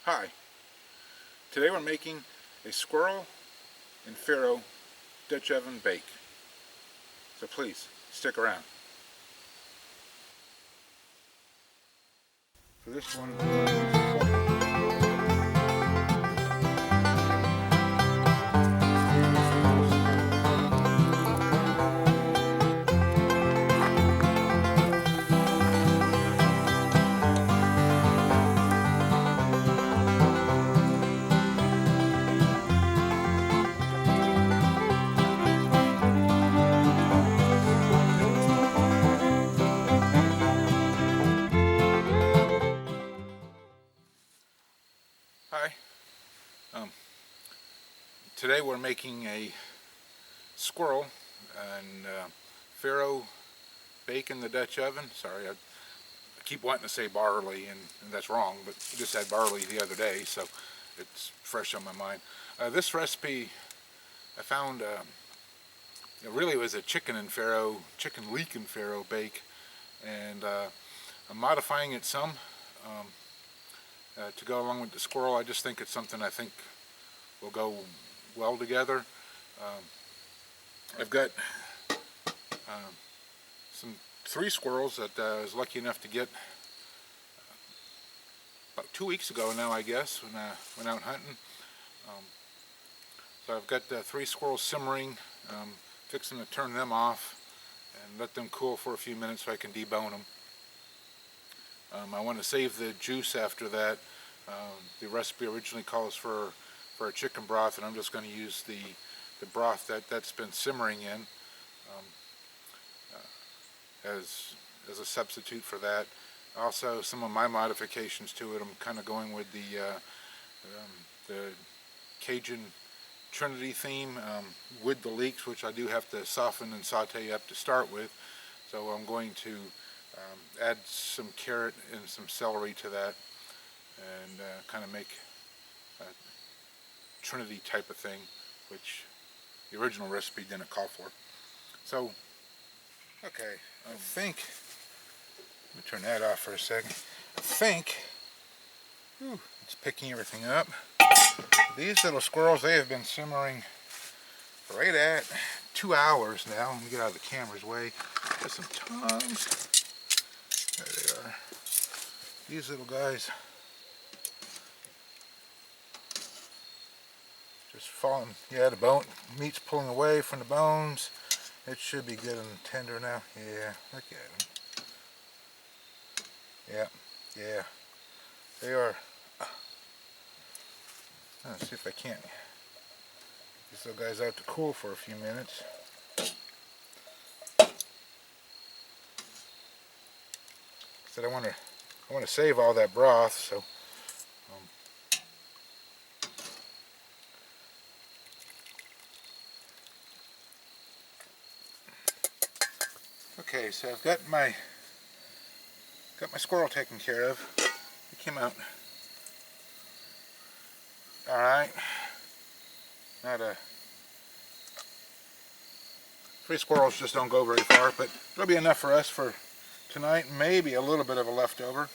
Hi, today we're making a squirrel and farro Dutch oven bake, so please stick around. For this one, hi. Today we're making a squirrel and farro bake in the Dutch oven. Sorry, I keep wanting to say barley, and that's wrong, but I just had barley the other day, so it's fresh on my mind. This recipe I found it really was a chicken leek and farro bake, and I'm modifying it some to go along with the squirrel. I just think it's something I think will go well together. I've got three squirrels that I was lucky enough to get about 2 weeks ago now, I guess, when I went out hunting. So I've got 3 squirrels simmering, fixing to turn them off and let them cool for a few minutes so I can debone them. I want to save the juice after that. The recipe originally calls for a chicken broth, and I'm just going to use the broth that's been simmering in as a substitute for that. Also, some of my modifications to it, I'm kind of going with the Cajun Trinity theme with the leeks, which I do have to soften and saute up to start with. So I'm going to add some carrot and some celery to that, and kind of make a Trinity type of thing, which the original recipe didn't call for. So, okay, I think, let me turn that off for a second. I think, it's picking everything up. These little squirrels, they have been simmering right at 2 hours now. Let me get out of the camera's way. Got some tongs. There they are. These little guys just falling. Yeah, the bone meat's pulling away from the bones. It should be good and tender now. Yeah, look at them. Yeah, they are. Let's see if I can't get these little guys out to cool for a few minutes. Said I want to save all that broth, so okay, so I've got my squirrel taken care of. It came out all right. Not a 3 squirrels just don't go very far, but it'll be enough for us for tonight. Maybe a little bit of a leftover.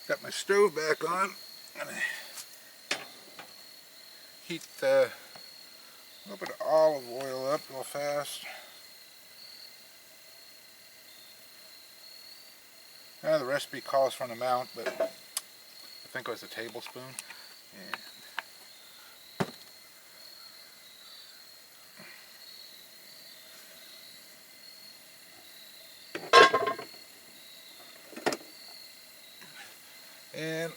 Got my stove back on. I'm gonna heat a little bit of olive oil up real fast. Now the recipe calls for an amount, but I think it was a tablespoon. And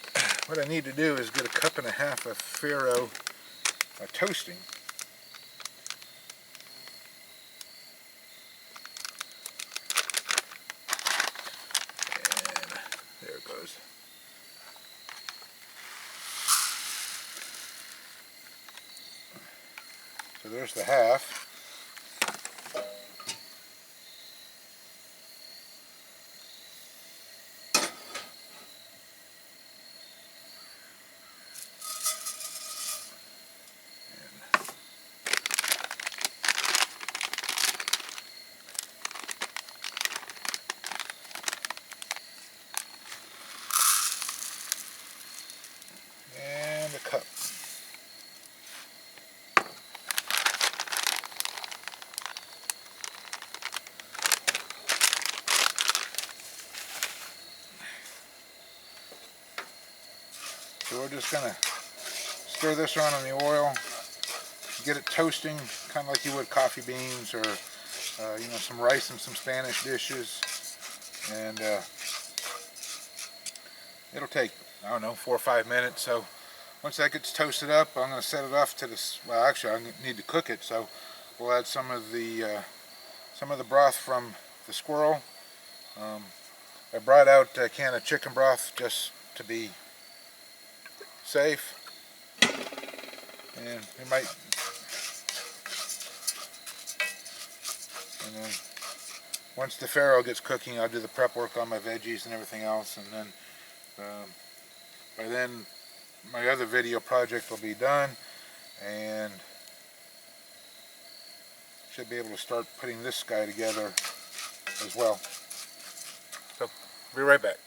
what I need to do is get a 1.5 cups of farro toasting. And there it goes. So there's the half. So we're just gonna stir this around in the oil, get it toasting, kind of like you would coffee beans or you know, some rice and some Spanish dishes. And it'll take, I don't know, 4 or 5 minutes. So once that gets toasted up, I'm going to set it off to this. Well, actually, I need to cook it, so we'll add some of the broth from the Squirrel. I brought out a can of chicken broth just to be safe, and we might. And then once the Farro gets cooking, I'll do the prep work on my veggies and everything else, and then by then my other video project will be done, and should be able to start putting this guy together as well. So, I'll be right back.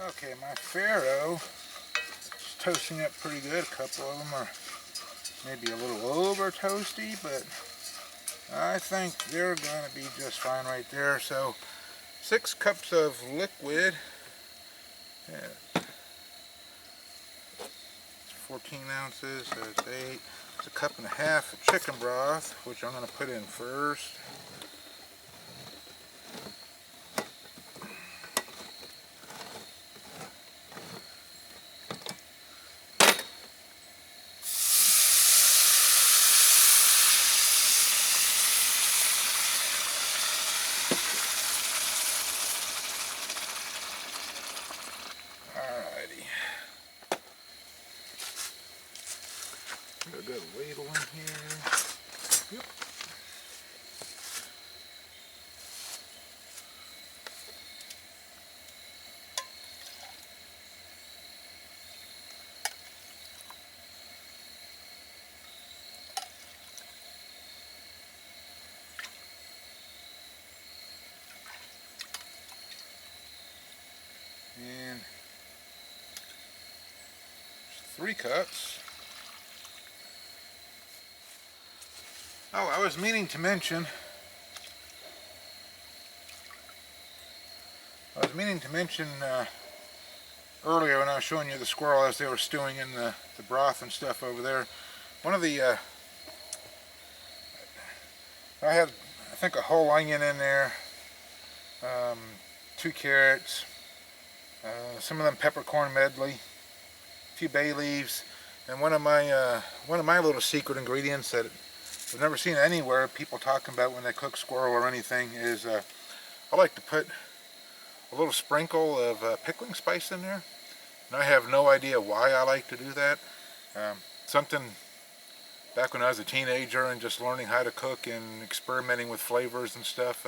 Okay, my Farro is toasting up pretty good. A couple of them are maybe a little over toasty, but I think they're going to be just fine right there. So 6 cups of liquid. Yeah. 14 ounces, so it's 8. It's a cup and a half of chicken broth, which I'm going to put in first. Alrighty. I've got a ladle in here. Yep. And 3 cups. Oh, I was meaning to mention, earlier when I was showing you the squirrel as they were stewing in the broth and stuff over there. One of the, I had, I think, a whole onion in there, 2 carrots, some of them peppercorn medley, a few bay leaves, and one of my little secret ingredients that I've never seen anywhere people talking about when they cook squirrel or anything is I like to put a little sprinkle of pickling spice in there. And I have no idea why I like to do that. Something back when I was a teenager and just learning how to cook and experimenting with flavors and stuff.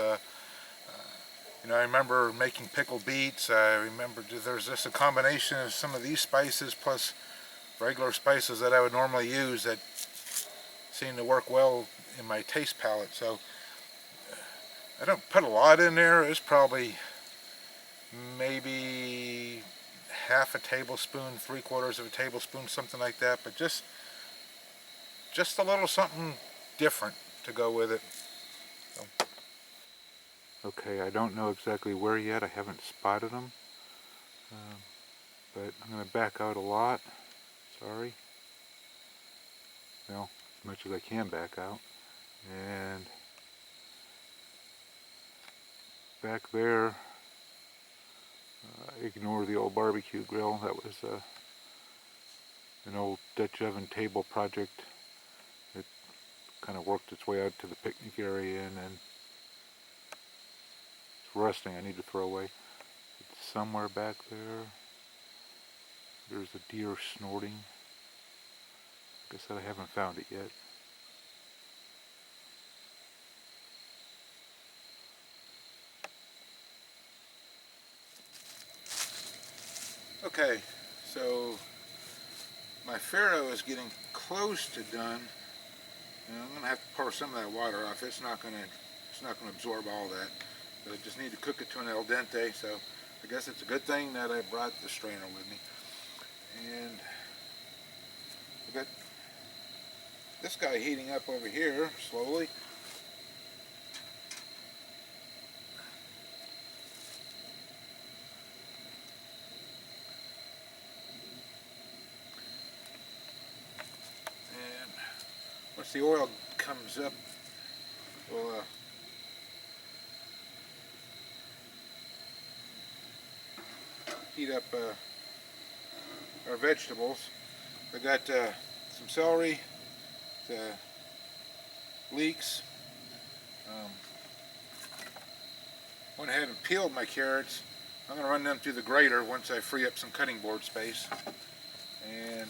You know, I remember making pickled beets. I remember there's just a combination of some of these spices plus regular spices that I would normally use that seem to work well in my taste palette. So I don't put a lot in there. It's probably maybe half a tablespoon, 3/4 of a tablespoon, something like that. But just a little something different to go with it. So. Okay, I don't know exactly where yet. I haven't spotted them. But I'm going to back out a lot. Sorry. Well, as much as I can back out. And back there, ignore the old barbecue grill. That was an old Dutch oven table project. It kind of worked its way out to the picnic area, and then it's rusting. I need to throw away. It's somewhere back there. There's a deer snorting. Like I said, I haven't found it yet. Okay, so my Farro is getting close to done. And I'm going to have to pour some of that water off. It's not going to absorb all that. But I just need to cook it to an al dente. So I guess it's a good thing that I brought the strainer with me. And we got this guy heating up over here slowly. And once the oil comes up, we'll heat up our vegetables. I got some celery, leeks. Went ahead and peeled my carrots. I'm going to run them through the grater once I free up some cutting board space. And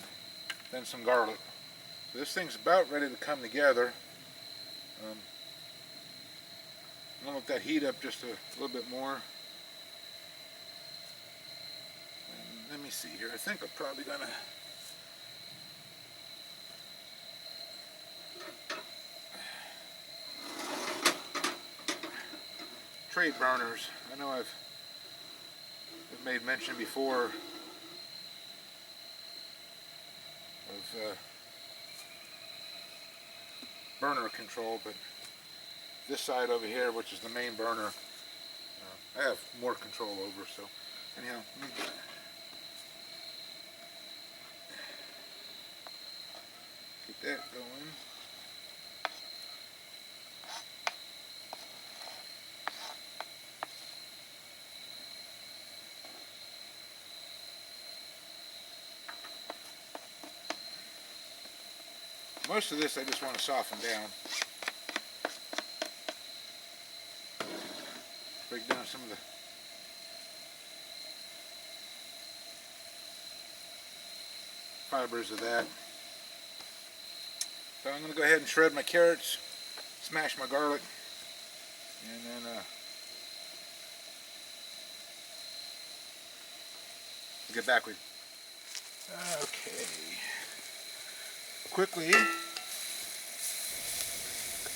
then some garlic. So this thing's about ready to come together. I'm going to let that heat up just a little bit more. And let me see here. I think I'm probably going to trade burners. I know I've made mention before of burner control, but this side over here, which is the main burner, I have more control over. So anyhow, let me get that going. Most of this I just want to soften down. Break down some of the fibers of that. So I'm going to go ahead and shred my carrots, smash my garlic, and then I'll get back with you. Okay. Quickly,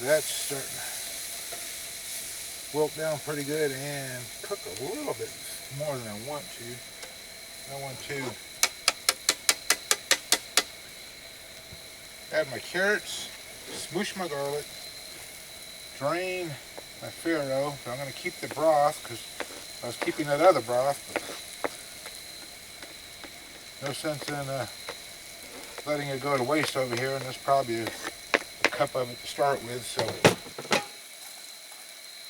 that's starting to wilt down pretty good and cook a little bit more than I want to. I want to add my carrots, smoosh my garlic, drain my Farro. So I'm going to keep the broth because I was keeping that other broth, but no sense in letting it go to waste over here, and there's probably a cup of it to start with, so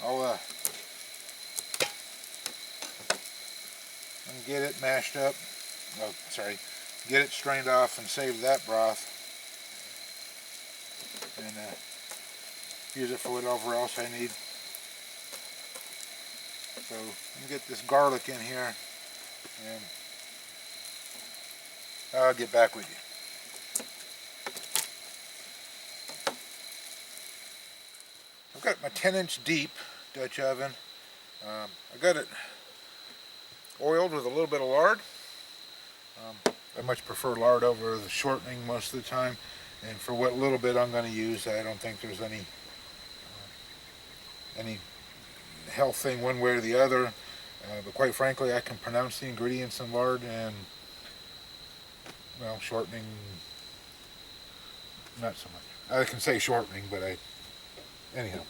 I'll get it mashed up, get it strained off and save that broth, and use it for whatever else I need. So let me get this garlic in here, and I'll get back with you. I've got my 10-inch deep Dutch oven. I got it oiled with a little bit of lard. I much prefer lard over the shortening most of the time, and for what little bit I'm going to use, I don't think there's any health thing one way or the other. But quite frankly, I can pronounce the ingredients in lard, and well, shortening, not so much. I can say shortening, but anyhow.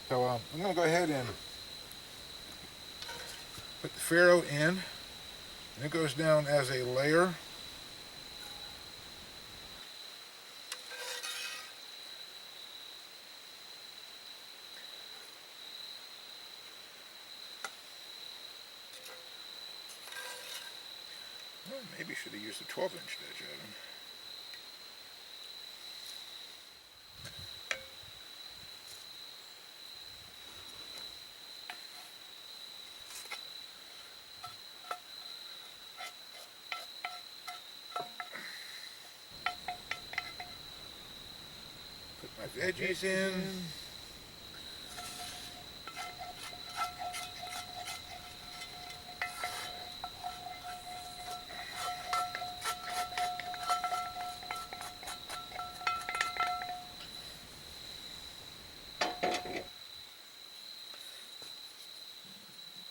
So I'm going to go ahead and put the Farro in, and it goes down as a layer. Well, maybe should have used a 12-inch Dutch oven. My veggies in.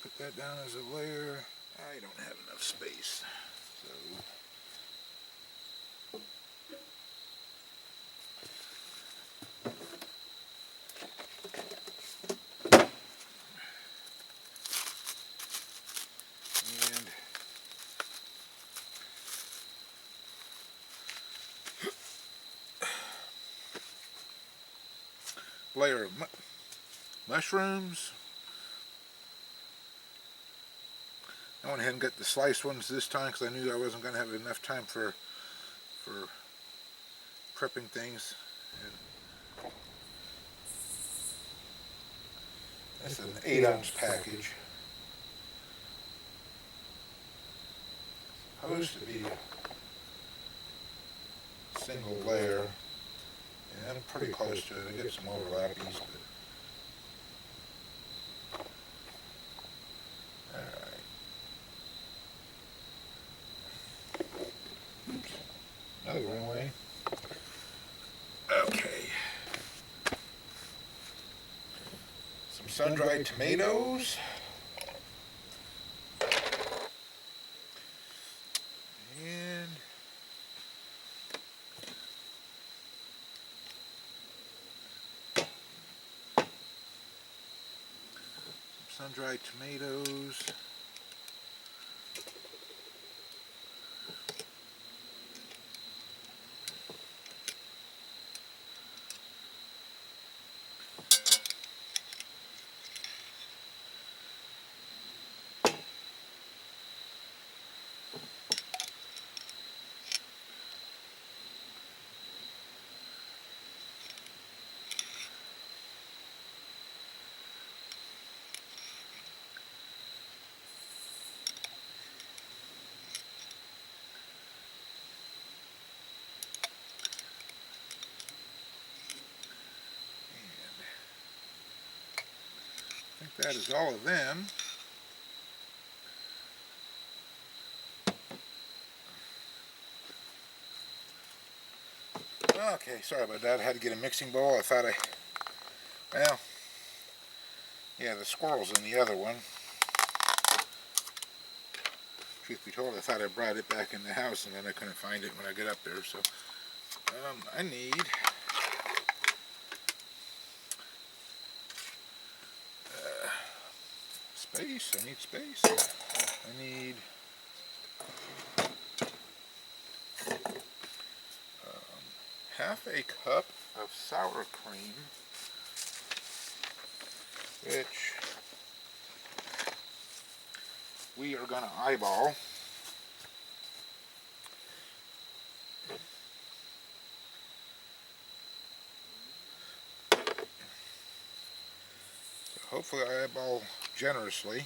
Put that down as a layer. I don't have enough space, so and layer of mushrooms. I went ahead and got the sliced ones this time because I knew I wasn't going to have enough time for prepping things. And that's an 8-ounce package. Supposed to be a single layer, and I'm pretty close to it. I get some overlappies, but another one away. Okay. Some sun-dried tomatoes. And some sun-dried tomatoes. I think that is all of them. Okay, sorry about that. I had to get a mixing bowl. I thought well, yeah, the squirrel's in the other one. Truth be told, I thought I brought it back in the house and then I couldn't find it when I got up there. So, I need space. I need space. I need half a cup of sour cream, which we are going to eyeball. So hopefully I eyeball generously.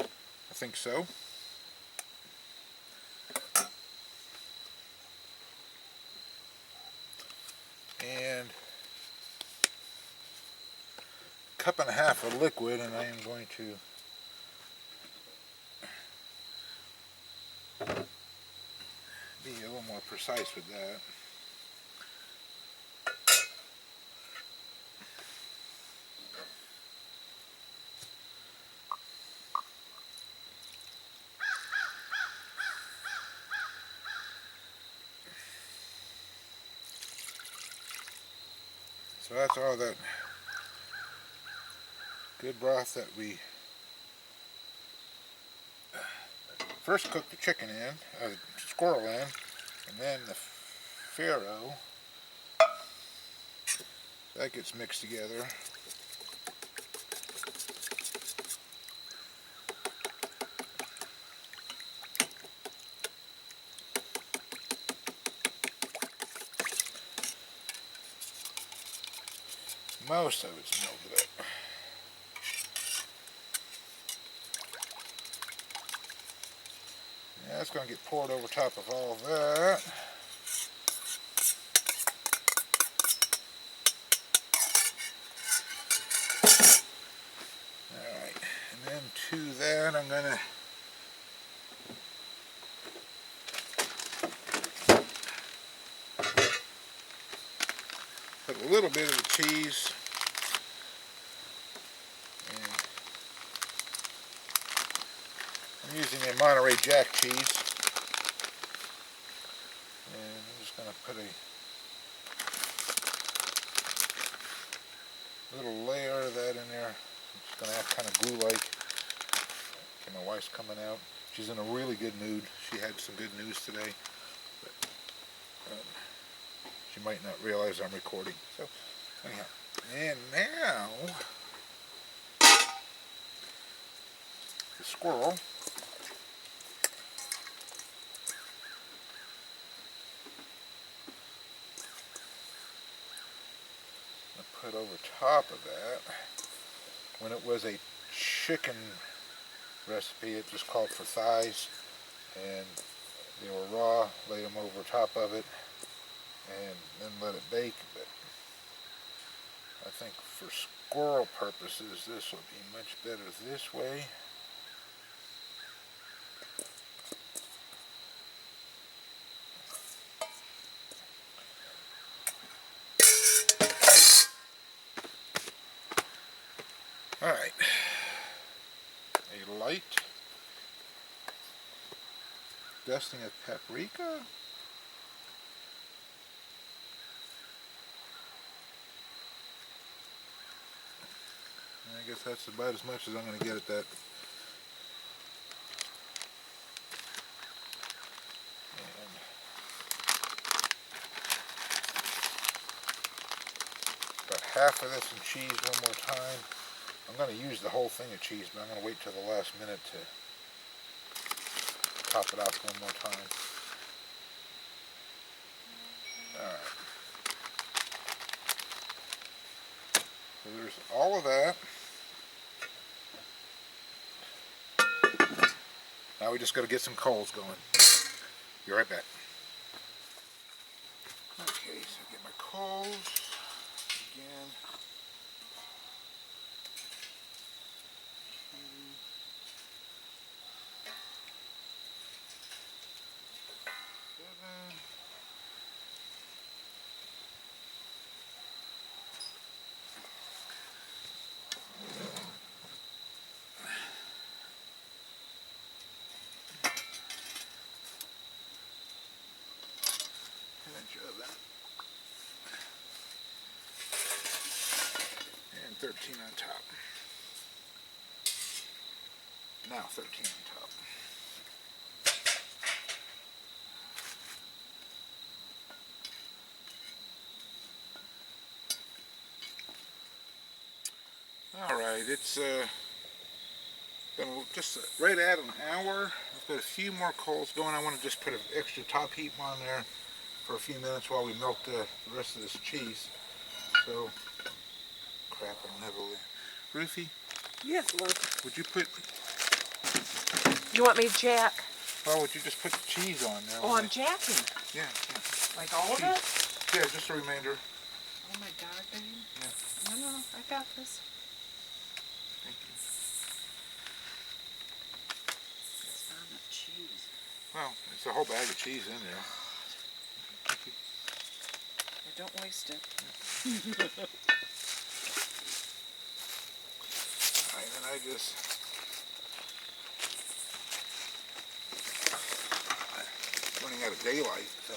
I think so. And a cup and a half of liquid, and I am going to be a little more precise with that. So that's all that good broth that we first cooked the chicken in, squirrel in, and then the farro. So that gets mixed together. Most of it's melted up. Yeah, that's going to get poured over top of all of that. Alright, and then to that I'm going to put a little bit of the cheese. And I'm using a Monterey Jack cheese. And I'm just going to put a little layer of that in there. It's going to act kind of glue-like. Okay, my wife's coming out. She's in a really good mood. She had some good news today. But, she might not realize I'm recording. So, anyhow. And now, the squirrel. I put over top of that. When it was a chicken recipe, it just called for thighs, and they were raw. Laid them over top of it, and then let it bake. But I think for squirrel purposes, this will be much better this way. Alright, a light dusting of paprika. And I guess that's about as much as I'm going to get at that. And about half of this in cheese one more time. I'm going to use the whole thing of cheese, but I'm going to wait till the last minute to top it off one more time. Alright. So there's all of that. Now we just got to get some coals going. Be right back. Okay, so get my coals again. Oven. And 13 on top. Now 13 on top. Alright, it's been just right at an hour. I've got a few more coals going. I want to just put an extra top heat on there for a few minutes while we melt the rest of this cheese. So, crap, I don't have a... Ruthie? Yes, love. Would you put... You want me to jack? Well, would you just put the cheese on there? Oh, I'm jacking. Yeah. Like all of it? Yeah, just the remainder. Oh my God, babe. Yeah. No, I got this. Thank you. That's not enough cheese. Well, it's a whole bag of cheese in there. Thank you. Don't waste it. Alright, and I just running out of daylight, so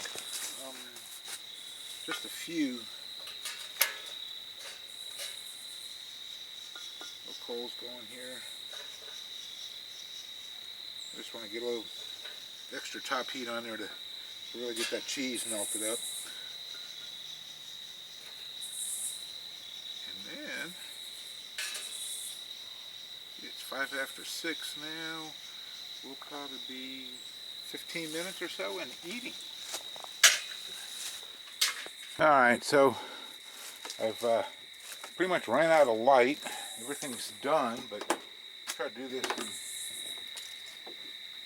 just a few little coals going here. I just want to get a little extra top heat on there to really get that cheese melted up. And then it's 5 after 6 now. We'll probably be 15 minutes or so and eating. Alright, so I've pretty much ran out of light. Everything's done, but I'll try to do this and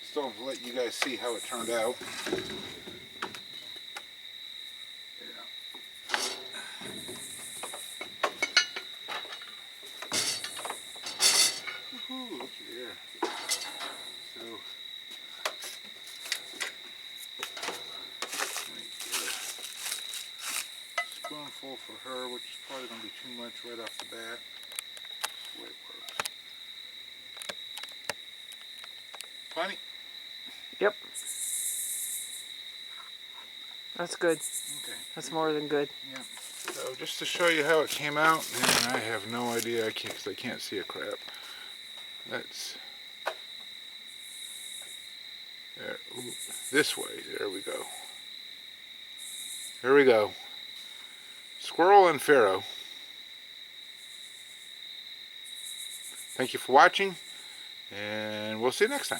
still let you guys see how it turned out. Woohoo, look here. So, spoonful for her. We'll which is probably going to be too much right off the bat. That's the way it works. Plenty? Yep. That's good. Okay. That's more than good. Yeah. So just to show you how it came out, and I have no idea, because I can't see a crap. That's there. Ooh, this way. There we go. There we go. Squirrel and Farro. Thank you for watching, and we'll see you next time.